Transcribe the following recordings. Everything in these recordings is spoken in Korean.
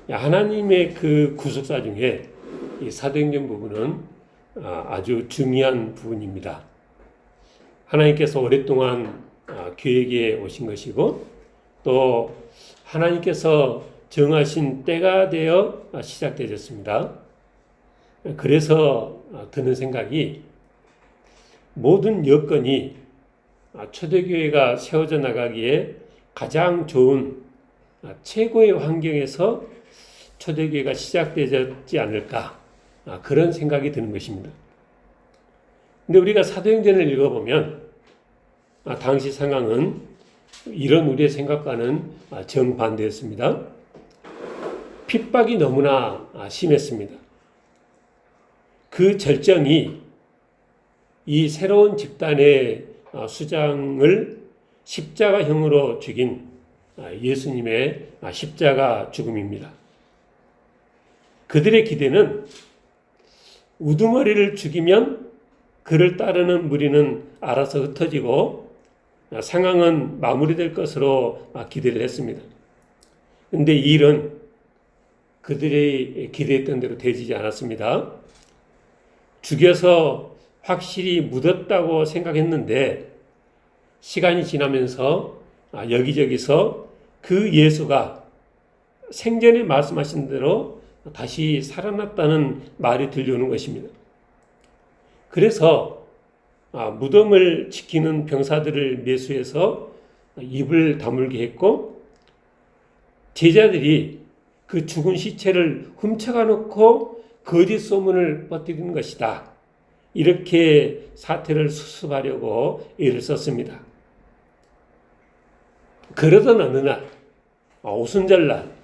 하나님의 그 구속사 중에 이 사도행전 부분은 아주 중요한 부분입니다. 하나님께서 오랫동안 교회에 오신 것이고 또 하나님께서 정하신 때가 되어 시작되었습니다. 그래서 드는 생각이 모든 여건이 초대교회가 세워져 나가기에 가장 좋은 최고의 환경에서 초대교회가 시작되지 않을까 그런 생각이 드는 것입니다. 근데 우리가 사도행전을 읽어보면 당시 상황은 이런 우리의 생각과는 정반대였습니다. 핍박이 너무나 심했습니다. 그 절정이 이 새로운 집단의 수장을 십자가형으로 죽인 예수님의 십자가 죽음입니다. 그들의 기대는 우두머리를 죽이면 그를 따르는 무리는 알아서 흩어지고 상황은 마무리될 것으로 기대를 했습니다. 그런데 이 일은 그들이 기대했던 대로 되지 않았습니다. 죽여서 확실히 묻었다고 생각했는데 시간이 지나면서 여기저기서 그 예수가 생전에 말씀하신 대로 다시 살아났다는 말이 들려오는 것입니다. 그래서 무덤을 지키는 병사들을 매수해서 입을 다물게 했고 제자들이 그 죽은 시체를 훔쳐가 놓고 거짓 소문을 퍼뜨리는 것이다. 이렇게 사태를 수습하려고 애를 썼습니다. 그러던 어느 날 오순절날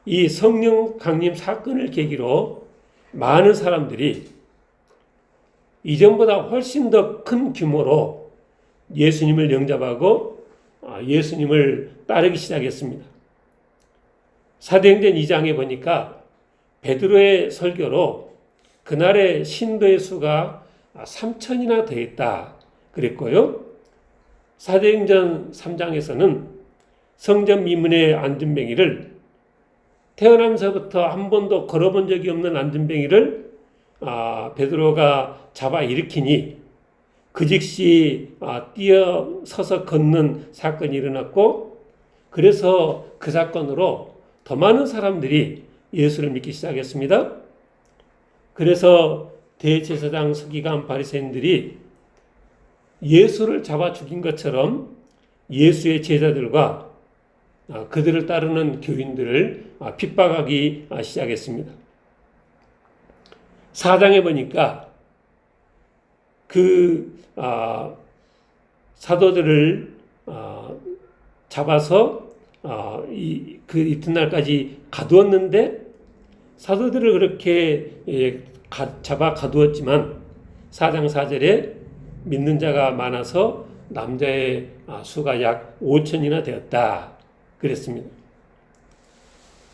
이 성령 강림 사건을 계기로 많은 사람들이 이전보다 훨씬 더 큰 규모로 예수님을 영접하고 예수님을 따르기 시작했습니다. 사도행전 2장에 보니까 베드로의 설교로 그날의 신도의 수가 3,000이나 되었다 그랬고요. 사도행전 3장에서는 성전 미문의 안전뱅이를 태어나면서부터 한 번도 걸어본 적이 없는 안전뱅이를 베드로가 잡아 일으키니 그 즉시 뛰어서서 걷는 사건이 일어났고 그래서 그 사건으로 더 많은 사람들이 예수를 믿기 시작했습니다. 그래서 대제사장 서기관 바리새인들이 예수를 잡아 죽인 것처럼 예수의 제자들과 그들을 따르는 교인들을 핍박하기 시작했습니다. 4장에 보니까 그 사도들을 잡아서 그 이튿날까지 가두었는데 사도들을 그렇게 잡아 가두었지만 4장 4절에 믿는 자가 많아서 남자의 수가 약 5,000이나 되었다 그랬습니다.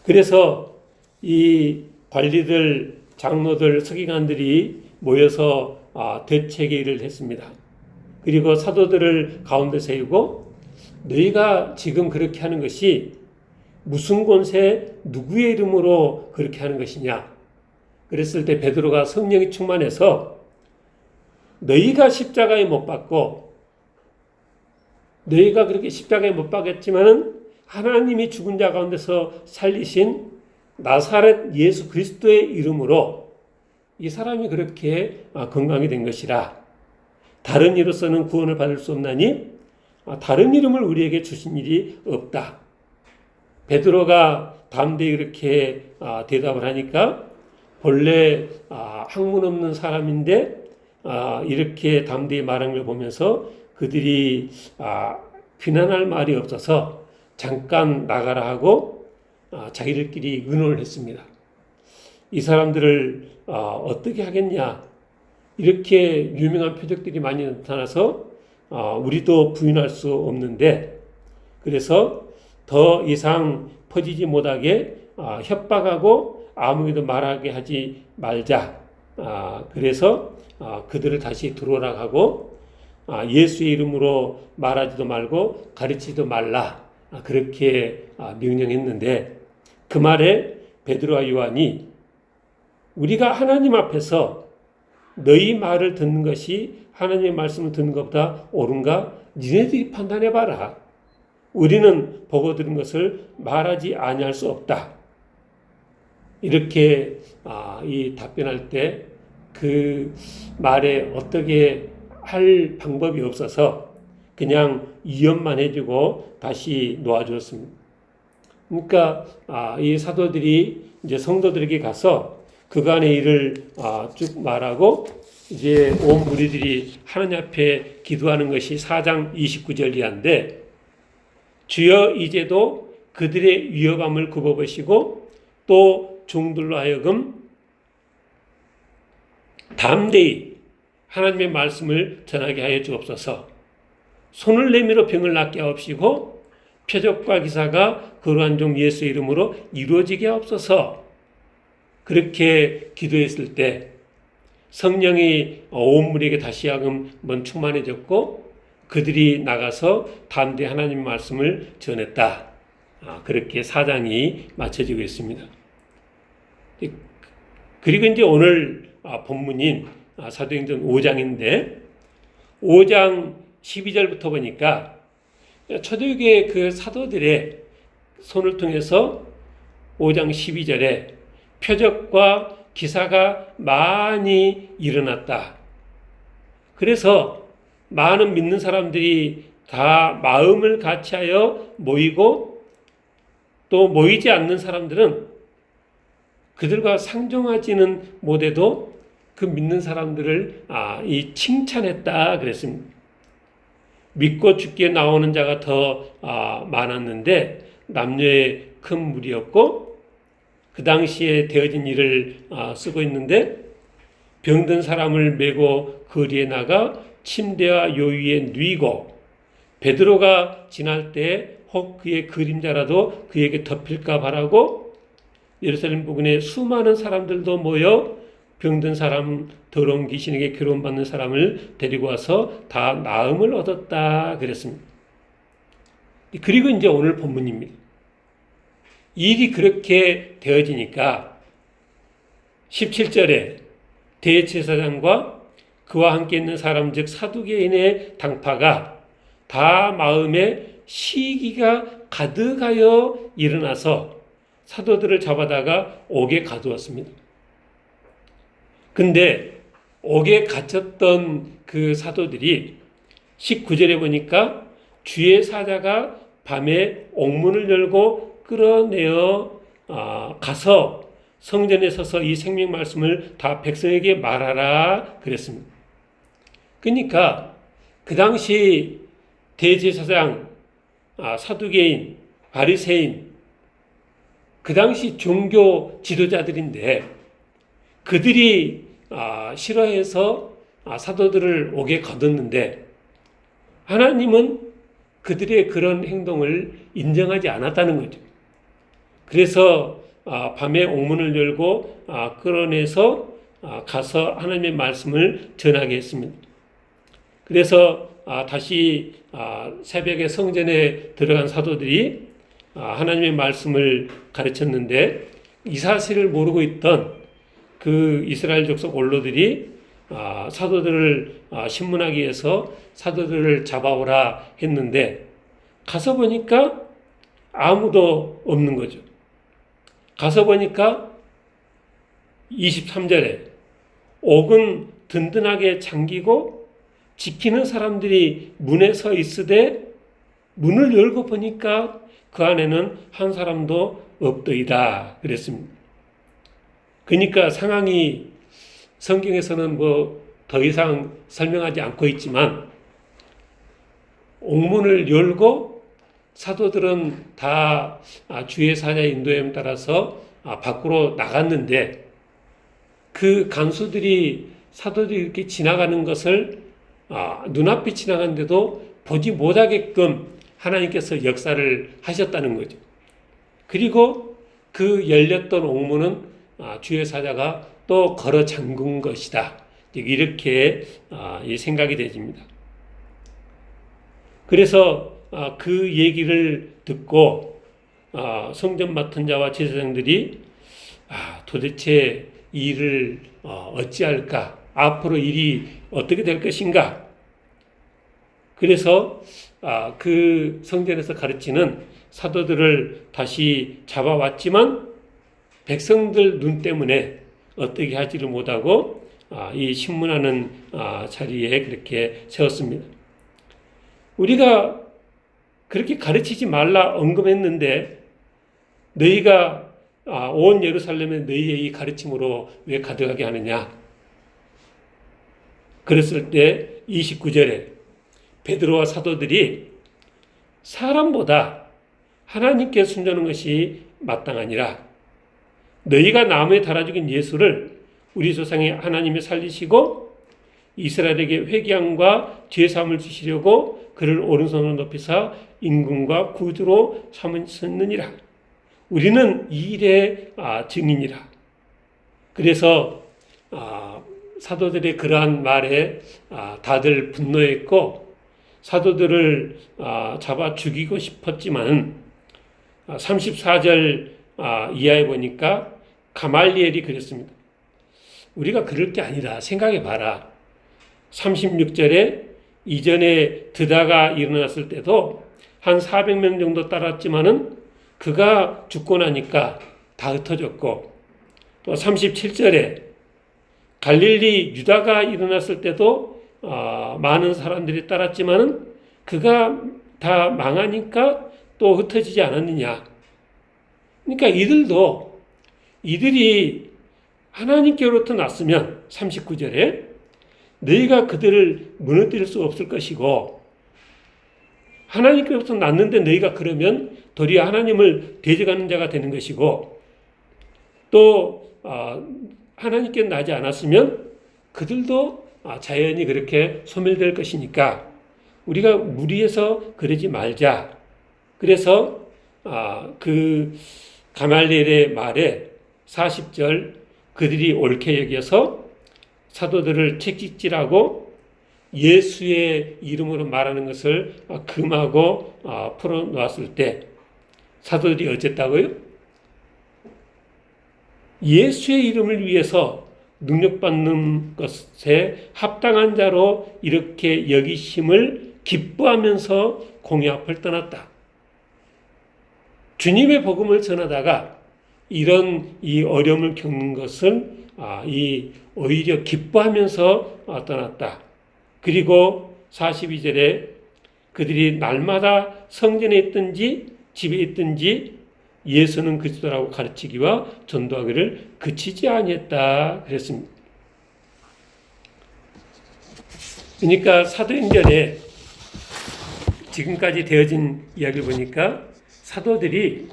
그래서 이 관리들, 장로들, 서기관들이 모여서 대책회의를 했습니다. 그리고 사도들을 가운데 세우고 너희가 지금 그렇게 하는 것이 무슨 권세 누구의 이름으로 그렇게 하는 것이냐. 그랬을 때 베드로가 성령이 충만해서 너희가 십자가에 못 박고 너희가 그렇게 십자가에 못 박았지만은 하나님이 죽은 자 가운데서 살리신 나사렛 예수 그리스도의 이름으로 이 사람이 그렇게 건강이 된 것이라. 다른 이로서는 구원을 받을 수 없나니 다른 이름을 우리에게 주신 일이 없다. 베드로가 담대히 이렇게 대답을 하니까 본래 학문 없는 사람인데 이렇게 담대히 말한 걸 보면서 그들이 비난할 말이 없어서 잠깐 나가라 하고 자기들끼리 의논을 했습니다. 이 사람들을 어떻게 하겠냐. 이렇게 유명한 표적들이 많이 나타나서 우리도 부인할 수 없는데 그래서 더 이상 퍼지지 못하게 협박하고 아무에도 말하게 하지 말자. 그래서 그들을 다시 들어오라 하고 예수의 이름으로 말하지도 말고 가르치지도 말라. 그렇게 명령했는데 그 말에 베드로와 요한이 우리가 하나님 앞에서 너희 말을 듣는 것이 하나님의 말씀을 듣는 것보다 옳은가? 니네들이 판단해봐라. 우리는 보고 들은 것을 말하지 아니할 수 없다. 이렇게 이 답변할 때 그 말에 어떻게 할 방법이 없어서 그냥 이연만 해주고 다시 놓아주었습니다. 그러니까 이 사도들이 이제 성도들에게 가서 그간의 일을 쭉 말하고 이제 온 무리들이 하나님 앞에 기도하는 것이 4장 29절 이하인데 주여 이제도 그들의 위협함을 굽어보시고 또 종들로 하여금 담대히 하나님의 말씀을 전하게 하여 주옵소서. 손을 내밀어 병을 낫게 하옵시고 표적과 기사가 거룩한 종 예수의 이름으로 이루어지게 하옵소서. 그렇게 기도했을 때 성령이 온 무리에게 다시 한번 충만해졌고 그들이 나가서 담대히 하나님의 말씀을 전했다. 그렇게 4장이 마쳐지고 있습니다. 그리고 이제 오늘 본문인 사도행전 5장인데 5장 12절부터 보니까 초대교회 그 사도들의 손을 통해서 5장 12절에 표적과 기사가 많이 일어났다. 그래서 많은 믿는 사람들이 다 마음을 같이하여 모이고 또 모이지 않는 사람들은 그들과 상종하지는 못해도 그 믿는 사람들을 칭찬했다 그랬습니다. 믿고 죽게 나오는 자가 더 많았는데 남녀의 큰 무리였고 그 당시에 되어진 일을 쓰고 있는데 병든 사람을 메고 거리에 나가 침대와 요위에 누이고 베드로가 지날 때 혹 그의 그림자라도 그에게 덮일까 바라고 예루살렘 부근에 수많은 사람들도 모여 병든 사람, 더러운 귀신에게 괴로움받는 사람을 데리고 와서 다 나음을 얻었다 그랬습니다. 그리고 이제 오늘 본문입니다. 일이 그렇게 되어지니까 17절에 대제사장과 그와 함께 있는 사람 즉 사두개인의 당파가 다 마음에 시기가 가득하여 일어나서 사도들을 잡아다가 옥에 가두었습니다. 근데 옥에 갇혔던 그 사도들이 19절에 보니까 주의 사자가 밤에 옥문을 열고 끌어내어 가서 성전에 서서 이 생명 말씀을 다 백성에게 말하라 그랬습니다. 그러니까 그 당시 대제사장, 사두개인, 바리새인 그 당시 종교 지도자들인데 그들이 싫어해서 사도들을 옥에 가뒀는데 하나님은 그들의 그런 행동을 인정하지 않았다는 거죠. 그래서 밤에 옥문을 열고 끌어내서 가서 하나님의 말씀을 전하게 했습니다. 그래서 다시 새벽에 성전에 들어간 사도들이 하나님의 말씀을 가르쳤는데 이 사실을 모르고 있던 그 이스라엘 족속 원로들이 사도들을 신문하기 위해서 사도들을 잡아오라 했는데 가서 보니까 아무도 없는 거죠. 가서 보니까 23절에 옥은 든든하게 잠기고 지키는 사람들이 문에 서 있으되 문을 열고 보니까 그 안에는 한 사람도 없더이다 그랬습니다. 그러니까 상황이 성경에서는 더 이상 설명하지 않고 있지만 옥문을 열고 사도들은 다 주의 사자의 인도에 따라서 밖으로 나갔는데 그 간수들이 사도들이 이렇게 지나가는 것을 눈앞에 지나갔는데도 보지 못하게끔 하나님께서 역사를 하셨다는 거죠. 그리고 그 열렸던 옥문은 주의 사자가 또 걸어 잠근 것이다. 이렇게 생각이 되집니다. 그래서 그 얘기를 듣고 성전 맡은 자와 제사장들이 도대체 이 일을 어찌할까? 앞으로 일이 어떻게 될 것인가? 그래서 그 성전에서 가르치는 사도들을 다시 잡아왔지만 백성들 눈 때문에 어떻게 하지를 못하고 이 신문하는 자리에 그렇게 세웠습니다. 우리가 그렇게 가르치지 말라 언급했는데 너희가 온 예루살렘에 너희의 이 가르침으로 왜 가득하게 하느냐? 그랬을 때 29절에 베드로와 사도들이 사람보다 하나님께 순종하는 것이 마땅하니라. 너희가 나무에 달아 죽인 예수를 우리 조상의 하나님이 살리시고 이스라엘에게 회개함과 죄사함을 주시려고 그를 오른손으로 높이사 임금과 구주로 삼으셨느니라. 우리는 이 일의 증인이라. 그래서 사도들의 그러한 말에 다들 분노했고 사도들을 잡아 죽이고 싶었지만 34절 이하에 보니까 가말리엘이 그랬습니다. 우리가 그럴 게 아니라 생각해 봐라. 36절에 이전에 드다가 일어났을 때도 한 400명 정도 따랐지만은 그가 죽고 나니까 다 흩어졌고 또 37절에 갈릴리 유다가 일어났을 때도 많은 사람들이 따랐지만은 그가 다 망하니까 또 흩어지지 않았느냐. 그러니까 이들이 하나님께로부터 났으면 39절에 너희가 그들을 무너뜨릴 수 없을 것이고 하나님께로부터 났는데 너희가 그러면 도리어 하나님을 대적하는 자가 되는 것이고 또 하나님께 나지 않았으면 그들도 자연히 그렇게 소멸될 것이니까 우리가 무리해서 그러지 말자. 그래서 그 가말리엘의 말에 40절 그들이 옳게 여겨서 사도들을 채찍질하고 예수의 이름으로 말하는 것을 금하고 풀어놓았을 때 사도들이 어쨌다고요? 예수의 이름을 위해서 능력받는 것에 합당한 자로 이렇게 여기심을 기뻐하면서 공의 앞을 떠났다. 주님의 복음을 전하다가 이런 이 어려움을 겪는 것을 오히려 기뻐하면서 떠났다. 그리고 42절에 그들이 날마다 성전에 있든지 집에 있든지 예수는 그리스도라고 가르치기와 전도하기를 그치지 아니했다 그랬습니다. 그러니까 사도행전에 지금까지 되어진 이야기를 보니까 사도들이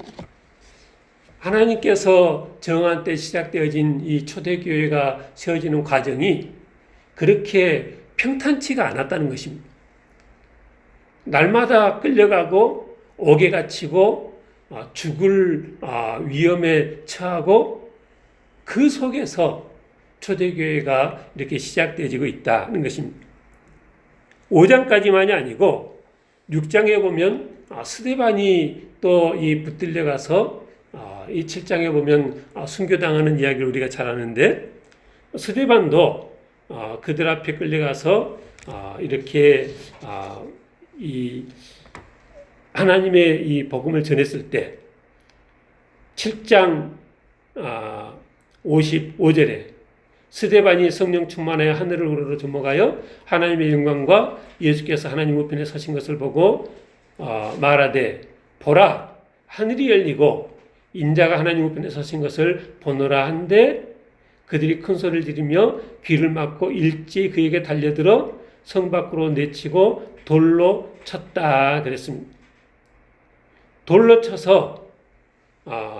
하나님께서 정한 때 시작되어진 이 초대교회가 세워지는 과정이 그렇게 평탄치가 않았다는 것입니다. 날마다 끌려가고 옥에 갇히고 죽을 위험에 처하고 그 속에서 초대교회가 이렇게 시작되어지고 있다는 것입니다. 5장까지만이 아니고 6장에 보면 스데반이 또 이 붙들려 가서 이 7장에 보면 순교당하는 이야기를 우리가 잘 아는데 스데반도 그들 앞에 끌려가서 이렇게 이 하나님의 이 복음을 전했을 때 7장 55절에 스데반이 성령 충만하여 하늘을 우러러 주목하여 하나님의 영광과 예수께서 하나님 우편에 서신 것을 보고 말하되 보라 하늘이 열리고 인자가 하나님 우편에 서신 것을 보노라 한데 그들이 큰 소리를 지르며 귀를 막고 일제히 그에게 달려들어 성 밖으로 내치고 돌로 쳤다 그랬습니다. 돌로 쳐서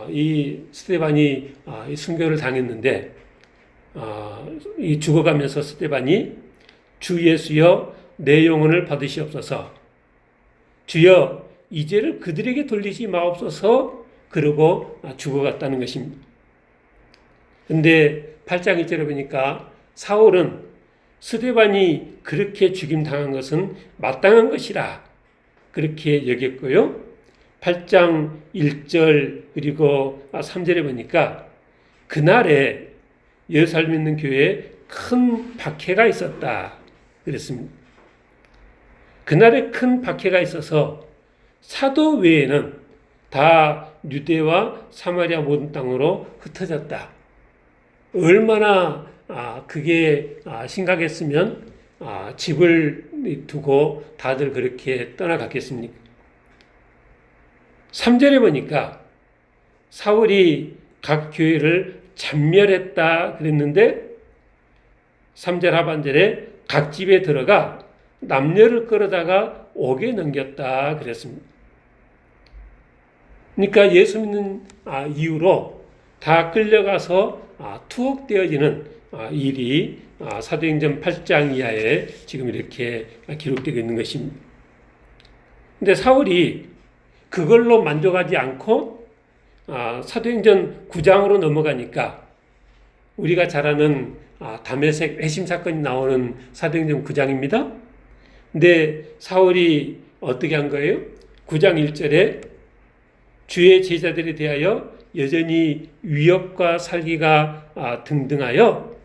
이 스데반이 순교를 당했는데 이 죽어가면서 스데반이 주 예수여 내 영혼을 받으시옵소서 주여 이 죄를 그들에게 돌리지 마옵소서 그러고 죽어갔다는 것입니다. 근데 8장 1절에 보니까 사울은 스데반이 그렇게 죽임당한 것은 마땅한 것이라 그렇게 여겼고요. 8장 1절 그리고 3절에 보니까 그날에 예루살렘에 있는 교회에 큰 박해가 있었다 그랬습니다. 그날에 큰 박해가 있어서 사도 외에는 다 유대와 사마리아 모든 땅으로 흩어졌다. 얼마나 그게 심각했으면 집을 두고 다들 그렇게 떠나갔겠습니까? 3절에 보니까 사울이 각 교회를 잔멸했다 그랬는데 3절 하반절에 각 집에 들어가 남녀를 끌어다가 옥에 넘겼다 그랬습니다. 그러니까 예수 믿는 이후로 다 끌려가서 투옥되어지는 일이 사도행전 8장 이하에 지금 이렇게 기록되고 있는 것입니다. 근데 사울이 그걸로 만족하지 않고 사도행전 9장으로 넘어가니까 우리가 잘 아는 다메섹 회심 사건이 나오는 사도행전 9장입니다. 근데 사울이 어떻게 한 거예요? 9장 1절에 주의 제자들에 대하여 여전히 위협과 살기가 등등하여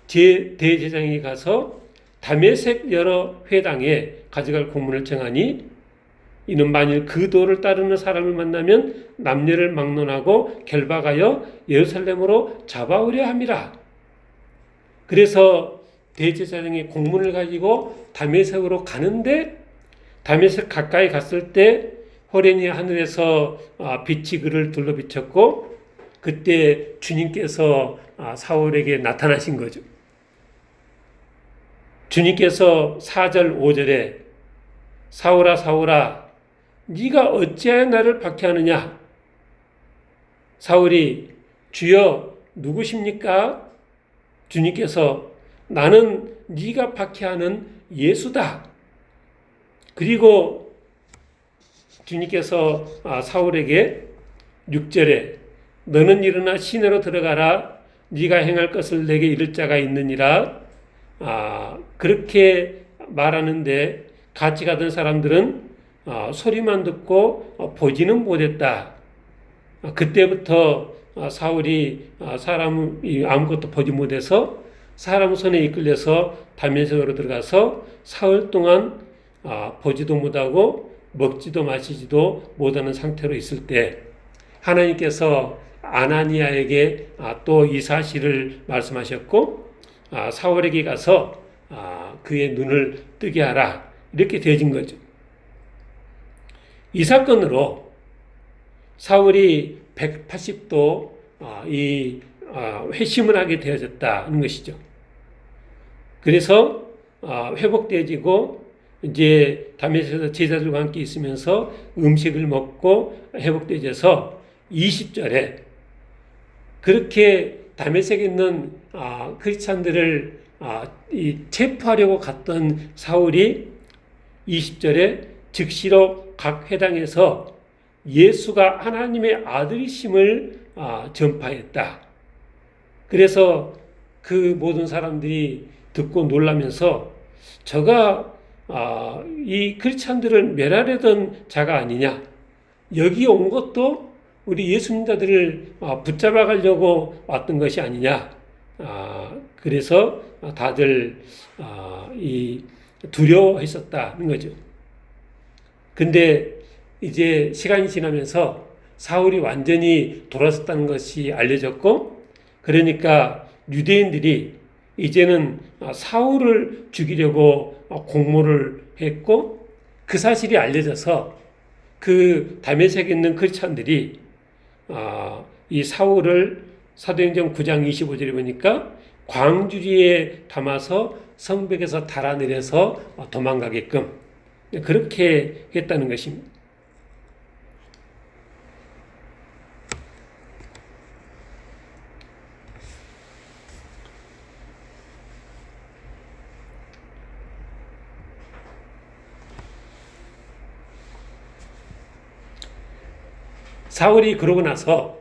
대제사장에 가서 다메섹 여러 회당에 가져갈 공문을 청하니 이는 만일 그 도를 따르는 사람을 만나면 남녀를 막론하고 결박하여 예루살렘으로 잡아오려 함이라. 그래서 대제사장이 공문을 가지고 다메섹으로 가는데 다메섹 가까이 갔을 때 호련히 하늘에서 빛이 그를 둘러 비쳤고 그때 주님께서 사울에게 나타나신 거죠. 주님께서 4절 5절에 사울아 사울아 네가 어찌하여 나를 박해하느냐? 사울이 주여 누구십니까? 주님께서 나는 네가 박해하는 예수다. 그리고 주님께서 사울에게 6절에 너는 일어나 시내로 들어가라. 네가 행할 것을 내게 이를 자가 있느니라. 그렇게 말하는데 같이 가던 사람들은 소리만 듣고 보지는 못했다. 그때부터 사울이 사람이 아무것도 보지 못해서 사람 손에 이끌려서 다메섹으로 들어가서 사흘 동안 보지도 못하고 먹지도 마시지도 못하는 상태로 있을 때 하나님께서 아나니아에게 또 이 사실을 말씀하셨고 사울에게 가서 그의 눈을 뜨게 하라 이렇게 되어진 거죠. 이 사건으로 사울이 180도 회심을 하게 되어졌다는 것이죠. 그래서 회복되어지고 이제 다메섹에서 제자들과 함께 있으면서 음식을 먹고 회복되어져서 20절에 그렇게 다메섹에 있는 크리스찬들을 체포하려고 갔던 사울이 20절에 즉시로 각 회당에서 예수가 하나님의 아들이심을 전파했다. 그래서 그 모든 사람들이 듣고 놀라면서 저가 이 크리스찬들을 멸하려던 자가 아니냐. 여기 온 것도 우리 예수 믿자들을 붙잡아 가려고 왔던 것이 아니냐. 그래서 다들 두려워했었다는 거죠. 근데 이제 시간이 지나면서 사울이 완전히 돌아섰다는 것이 알려졌고 그러니까 유대인들이 이제는 사울을 죽이려고 공모를 했고 그 사실이 알려져서 그 다메섹에 있는 크리스찬들이 이 사울을 사도행전 9장 25절에 보니까 광주리에 담아서 성벽에서 달아내려서 도망가게끔 그렇게 했다는 것입니다. 사울이 그러고 나서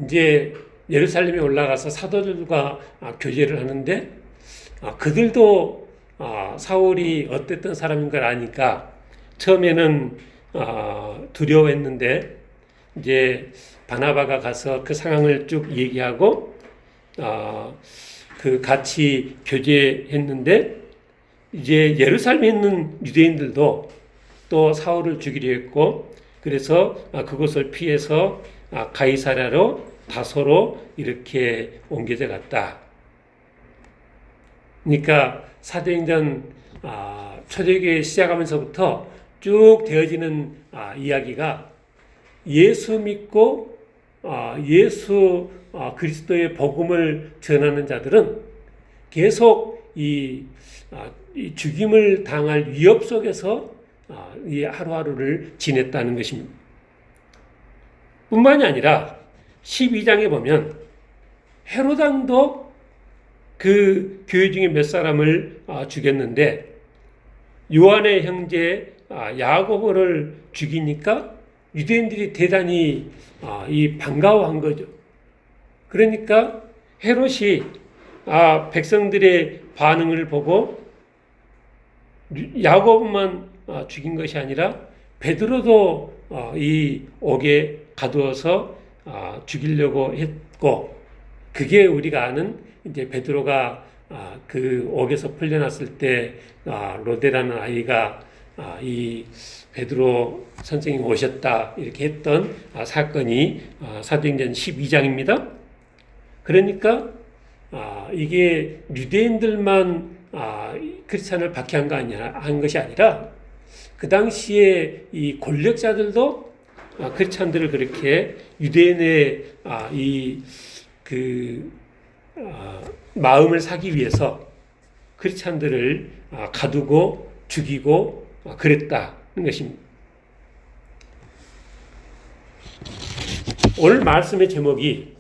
이제 예루살렘에 올라가서 사도들과 교제를 하는데 사울이 사울이 어땠던 사람인 걸 아니까 처음에는 두려워했는데 이제 바나바가 가서 그 상황을 쭉 얘기하고 그 같이 교제했는데 이제 예루살렘에 있는 유대인들도 또 사울을 죽이려 했고 그래서 그곳을 피해서 가이사랴로 다소로 이렇게 옮겨져 갔다. 그러니까 사도행전 초대교회 시작하면서부터 쭉 되어지는 이야기가 예수 믿고 예수 그리스도의 복음을 전하는 자들은 계속 이 죽임을 당할 위협 속에서 이 하루하루를 지냈다는 것입니다. 뿐만이 아니라 12장에 보면 헤롯 왕도 그 교회 중에 몇 사람을 죽였는데 요한의 형제 야고보를 죽이니까 유대인들이 대단히 반가워한 거죠. 그러니까 헤롯이 백성들의 반응을 보고 야고보만 죽인 것이 아니라 베드로도 이 옥에 가두어서 죽이려고 했고 그게 우리가 아는 이제 베드로가 그 옥에서 풀려났을 때 로데라는 아이가 이 베드로 선생님 오셨다 이렇게 했던 사건이 사도행전 12장입니다. 그러니까 이게 유대인들만 크리스찬을 박해한 거 아니야 한 것이 아니라 그 당시에 이 권력자들도 크리스찬들을 그렇게 유대인의 마음을 사기 위해서 크리스찬들을 가두고 죽이고 그랬다는 것입니다. 오늘 말씀의 제목이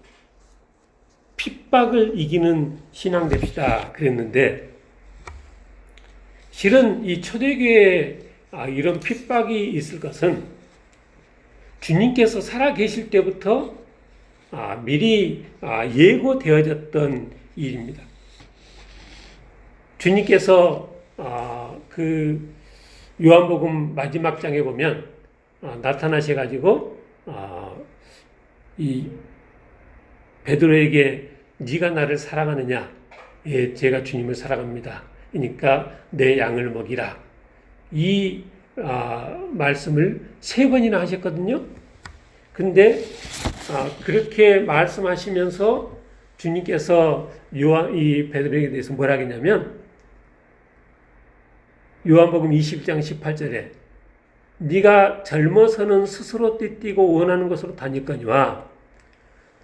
핍박을 이기는 신앙 됩시다 그랬는데 실은 이 초대교회에 이런 핍박이 있을 것은 주님께서 살아계실 때부터 미리 예고되어졌던 일입니다. 주님께서 그 요한복음 마지막 장에 보면 나타나셔가지고 이 베드로에게 네가 나를 사랑하느냐? 예, 제가 주님을 사랑합니다. 그러니까 내 양을 먹이라. 이 말씀을 3번이나 하셨거든요. 근데 그렇게 말씀하시면서 주님께서 이 베드로에게 대해서 뭐라 하겠냐면 요한복음 21장 18절에 네가 젊어서는 스스로 띠띠고 원하는 곳으로 다닐거니와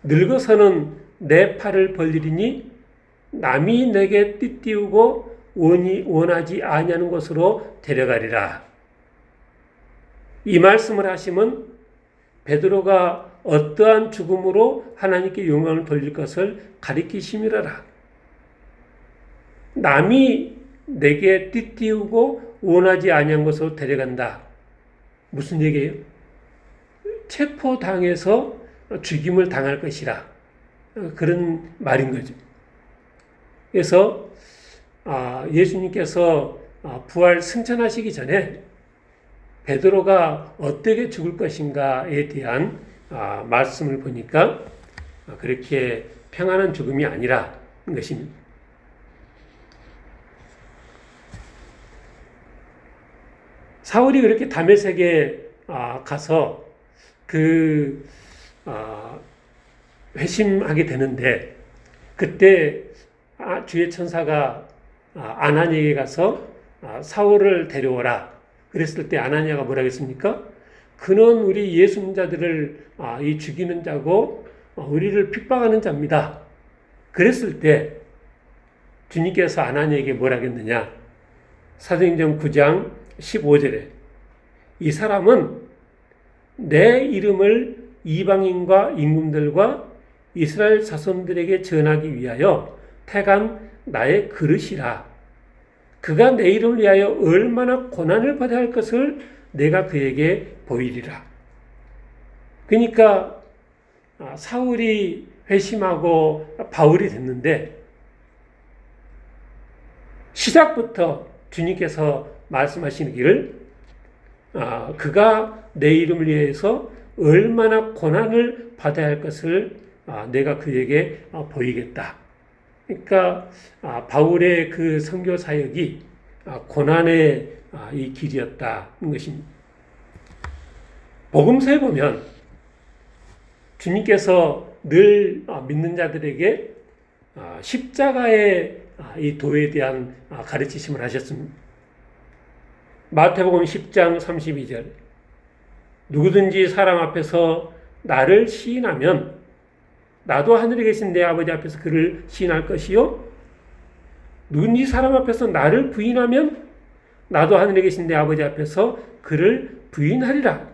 늙어서는 내 팔을 벌리리니 남이 내게 띠띠우고 원하지 아니하는 곳으로 데려가리라. 이 말씀을 하시면 베드로가 어떠한 죽음으로 하나님께 영광을 돌릴 것을 가리키심이라라. 남이 내게 띠띠우고 원하지 아니한 곳으로 데려간다. 무슨 얘기예요? 체포당해서 죽임을 당할 것이라. 그런 말인 거죠. 그래서 예수님께서 부활 승천하시기 전에 베드로가 어떻게 죽을 것인가에 대한 말씀을 보니까 그렇게 평안한 죽음이 아니라는 것입니다. 사울이 그렇게 다메섹에 가서 회심하게 되는데 그때 주의 천사가 아나니에게 가서 사울을 데려오라. 그랬을 때 아나니아가 뭐라고 했습니까? 그는 우리 예수 믿는 자들을 죽이는 자고 우리를 핍박하는 자입니다. 그랬을 때 주님께서 아나니에게 뭐라고 했느냐? 사도행전 9장 15절에 이 사람은 내 이름을 이방인과 임금들과 이스라엘 자손들에게 전하기 위하여 태간 나의 그릇이라. 그가 내 이름을 위하여 얼마나 고난을 받아야 할 것을 내가 그에게 보이리라. 그러니까 사울이 회심하고 바울이 됐는데 시작부터 주님께서 말씀하시는 길을 그가 내 이름을 위해서 얼마나 고난을 받아야 할 것을 내가 그에게 보이겠다. 그러니까 바울의 그 선교 사역이 고난의 이 길이었다는 것입니다. 복음서에 보면 주님께서 늘 믿는 자들에게 십자가의 이 도에 대한 가르치심을 하셨습니다. 마태복음 10장 32절 누구든지 사람 앞에서 나를 시인하면 나도 하늘에 계신 내 아버지 앞에서 그를 시인할 것이요 누구든지 사람 앞에서 나를 부인하면 나도 하늘에 계신 내 아버지 앞에서 그를 부인하리라.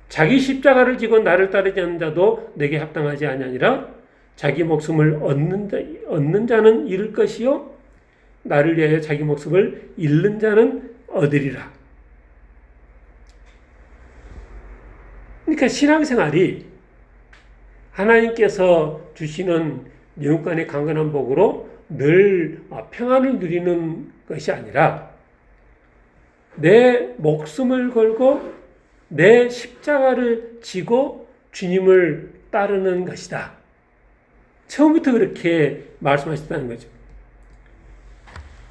자기 십자가를 지고 나를 따르지 않는 자도 내게 합당하지 아니하니라. 자기 목숨을 얻는 자는 잃을 것이요 나를 위하여 자기 목숨을 잃는 자는 얻으리라. 그러니까 신앙생활이 하나님께서 주시는 영육간의 강건한 복으로 늘 평안을 누리는 것이 아니라 내 목숨을 걸고 내 십자가를 지고 주님을 따르는 것이다. 처음부터 그렇게 말씀하셨다는 거죠.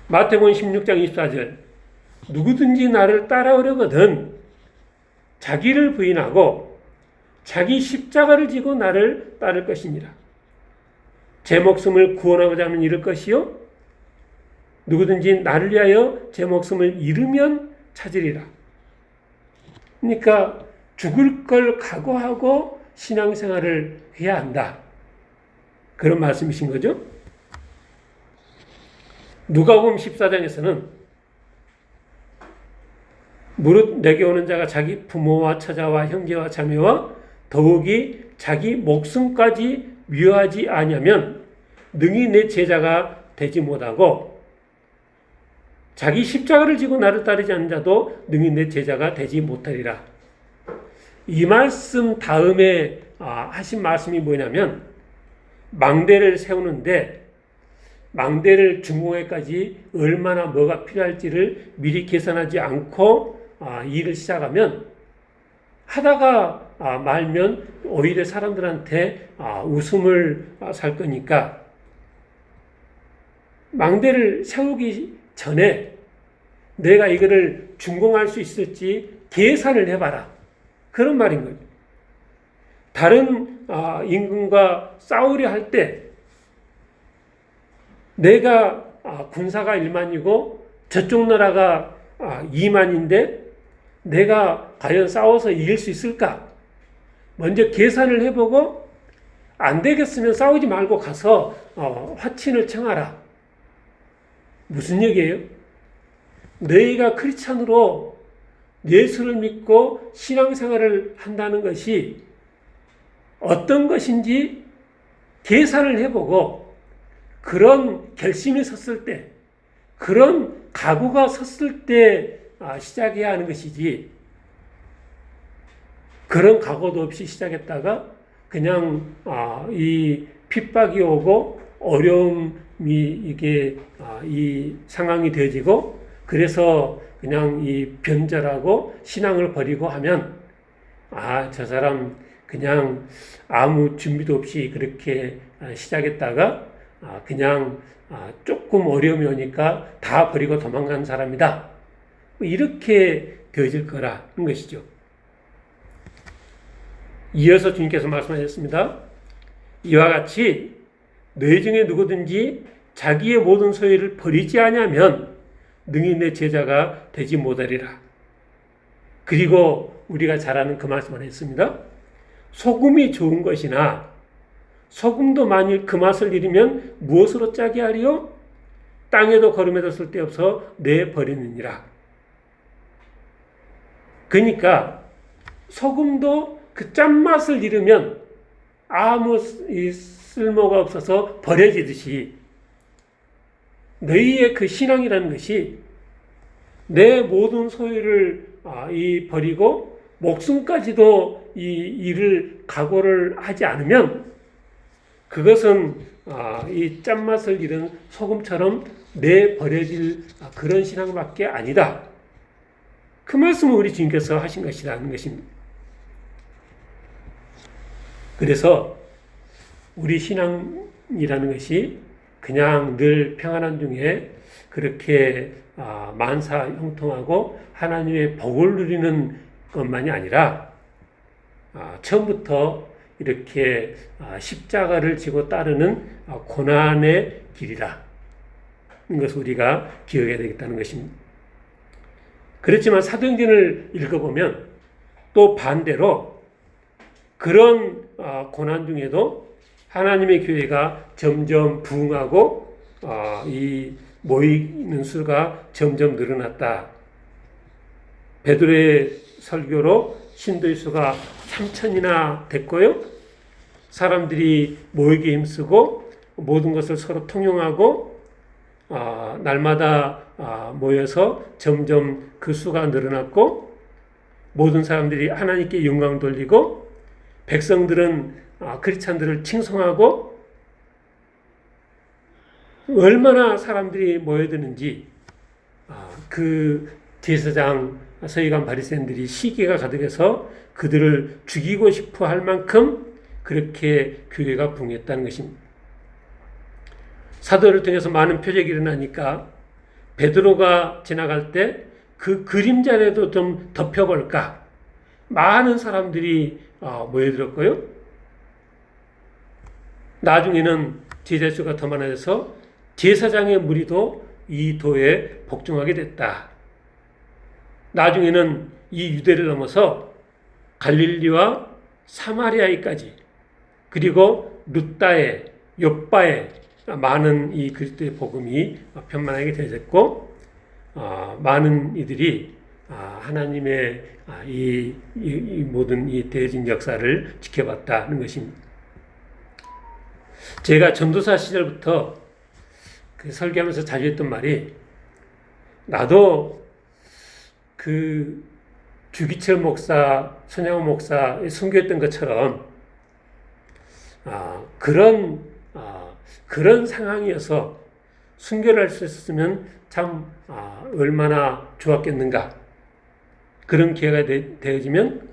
마태복음 16장 24절 누구든지 나를 따라오려거든 자기를 부인하고 자기 십자가를 지고 나를 따를 것이니라. 제 목숨을 구원하고자 하면 잃을 것이요 누구든지 나를 위하여 제 목숨을 잃으면 찾으리라. 그러니까 죽을 걸 각오하고 신앙생활을 해야 한다. 그런 말씀이신 거죠. 누가복음 14장에서는 무릇 내게 오는 자가 자기 부모와 처자와 형제와 자매와 더욱이 자기 목숨까지 미워하지 아니하면 능히 내 제자가 되지 못하고 자기 십자가를 지고 나를 따르지 않는 자도 능히 내 제자가 되지 못하리라. 이 말씀 다음에 하신 말씀이 뭐냐면 망대를 세우는데 망대를 준공에까지 얼마나 뭐가 필요할지를 미리 계산하지 않고 일을 시작하면 하다가 말면 오히려 사람들한테 웃음을 살 거니까 망대를 세우기 전에 내가 이거를 준공할 수 있을지 계산을 해봐라. 그런 말인 거죠. 다른 임금과 싸우려 할 때 내가 군사가 1만이고 저쪽 나라가 2만인데 내가 과연 싸워서 이길 수 있을까? 먼저 계산을 해보고 안 되겠으면 싸우지 말고 가서 화친을 청하라. 무슨 얘기예요? 너희가 크리스찬으로 예수를 믿고 신앙생활을 한다는 것이 어떤 것인지 계산을 해보고 그런 결심이 섰을 때, 그런 각오가 섰을 때 시작해야 하는 것이지 그런 각오도 없이 시작했다가 그냥 이 핍박이 오고 어려움이 이게 이 상황이 되어지고 그래서 그냥 이 변절하고 신앙을 버리고 하면 저 사람 그냥 아무 준비도 없이 그렇게 시작했다가 그냥 조금 어려움이 오니까 다 버리고 도망간 사람이다. 이렇게 되어질 거라는 것이죠. 이어서 주님께서 말씀하셨습니다. 이와 같이 너희 중에 누구든지 자기의 모든 소유를 버리지 아니하면 능히 내 제자가 되지 못하리라. 그리고 우리가 잘 아는 그 말씀을 했습니다. 소금이 좋은 것이나 소금도 만일 그 맛을 잃으면 무엇으로 짜게 하리요? 땅에도 거름에도 쓸데없어 내버리느니라. 그러니까 소금도 그 짠맛을 잃으면 아무 쓸모가 없어서 버려지듯이 너희의 그 신앙이라는 것이 내 모든 소유를 버리고 목숨까지도 이 일을 각오를 하지 않으면 그것은 이 짠맛을 잃은 소금처럼 내버려질 그런 신앙밖에 아니다. 그 말씀을 우리 주님께서 하신 것이라는 것입니다. 그래서 우리 신앙이라는 것이 그냥 늘 평안한 중에 그렇게 만사 형통하고 하나님의 복을 누리는 것만이 아니라 처음부터 이렇게 십자가를 지고 따르는 고난의 길이라. 이것을 우리가 기억해야 되겠다는 것입니다. 그렇지만 사도행전을 읽어보면 또 반대로 그런 고난 중에도 하나님의 교회가 점점 부흥하고 이 모이는 수가 점점 늘어났다. 베드로의 설교로 신도의 수가 3,000이나 됐고요. 사람들이 모이기 힘쓰고 모든 것을 서로 통용하고 날마다 모여서 점점 그 수가 늘어났고 모든 사람들이 하나님께 영광 돌리고 백성들은 크리스찬들을 칭송하고 얼마나 사람들이 모여드는지 그 제사장 서기관 바리새인들이 시기가 가득해서 그들을 죽이고 싶어 할 만큼 그렇게 교회가 부흥했다는 것입니다. 사도를 통해서 많은 표적이 일어나니까 베드로가 지나갈 때 그 그림자라도 좀 덮여볼까 많은 사람들이 모여들었고요. 나중에는 제자 수가 더 많아져서 제사장의 무리도 이 도에 복종하게 됐다. 나중에는 이 유대를 넘어서 갈릴리와 사마리아에까지 그리고 룻다에 욥바에 많은 이 그리스도의 복음이 편만하게 되었고 많은 이들이 하나님의 이 모든 이 대진 역사를 지켜봤다는 것입니다. 제가 전도사 시절부터 그 설교하면서 자주 했던 말이 나도 그 주기철 목사, 손양호 목사의 순교했던 것처럼 그런 상황이어서 순교를 할 수 있었으면 참 얼마나 좋았겠는가. 그런 기회가 되어지면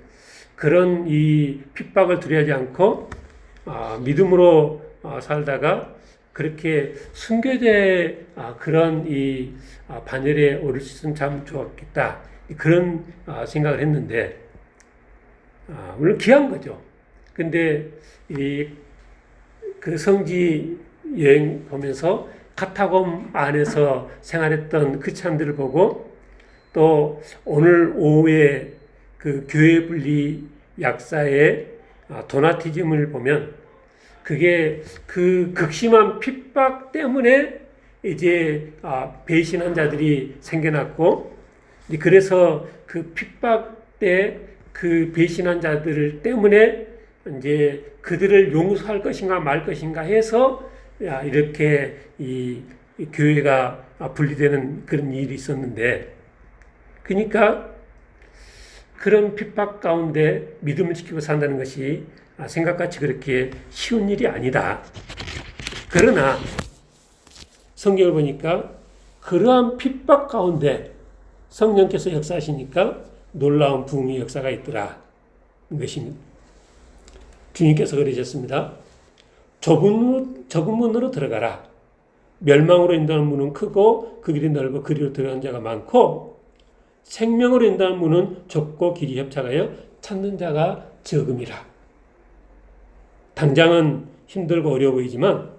그런 이 핍박을 두려워하지 않고 믿음으로 살다가 그렇게 순교제 그런 이 반열에 오를 수 있으면 참 좋았겠다. 그런 생각을 했는데 물론 귀한 거죠. 근데 그 성지 여행 보면서 카타콤 안에서 생활했던 크리스찬들을 보고 또 오늘 오후에 그 교회 분리 약사의 도나티즘을 보면 그게 그 극심한 핍박 때문에 이제 배신한 자들이 생겨났고 그래서 그 핍박 때 그 배신한 자들 때문에 이제 그들을 용서할 것인가 말 것인가 해서 이렇게 이 교회가 분리되는 그런 일이 있었는데 그러니까 그런 핍박 가운데 믿음을 지키고 산다는 것이 생각같이 그렇게 쉬운 일이 아니다. 그러나 성경을 보니까 그러한 핍박 가운데 성령께서 역사하시니까 놀라운 부흥의 역사가 있더라. 이것입니다. 주님께서 그러셨습니다. 좁은 문으로 들어가라. 멸망으로 인도하는 문은 크고 그 길이 넓고 그리로 들어가는 자가 많고 생명으로 인도하는 문은 좁고 길이 협착하여 찾는 자가 적음이라. 당장은 힘들고 어려워 보이지만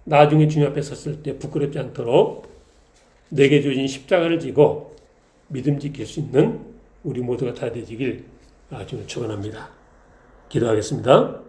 나중에 주님 앞에 섰을 때 부끄럽지 않도록 내게 주어진 십자가를 지고 믿음 지킬 수 있는 우리 모두가 다 되시길 주님 축원합니다. 기도하겠습니다.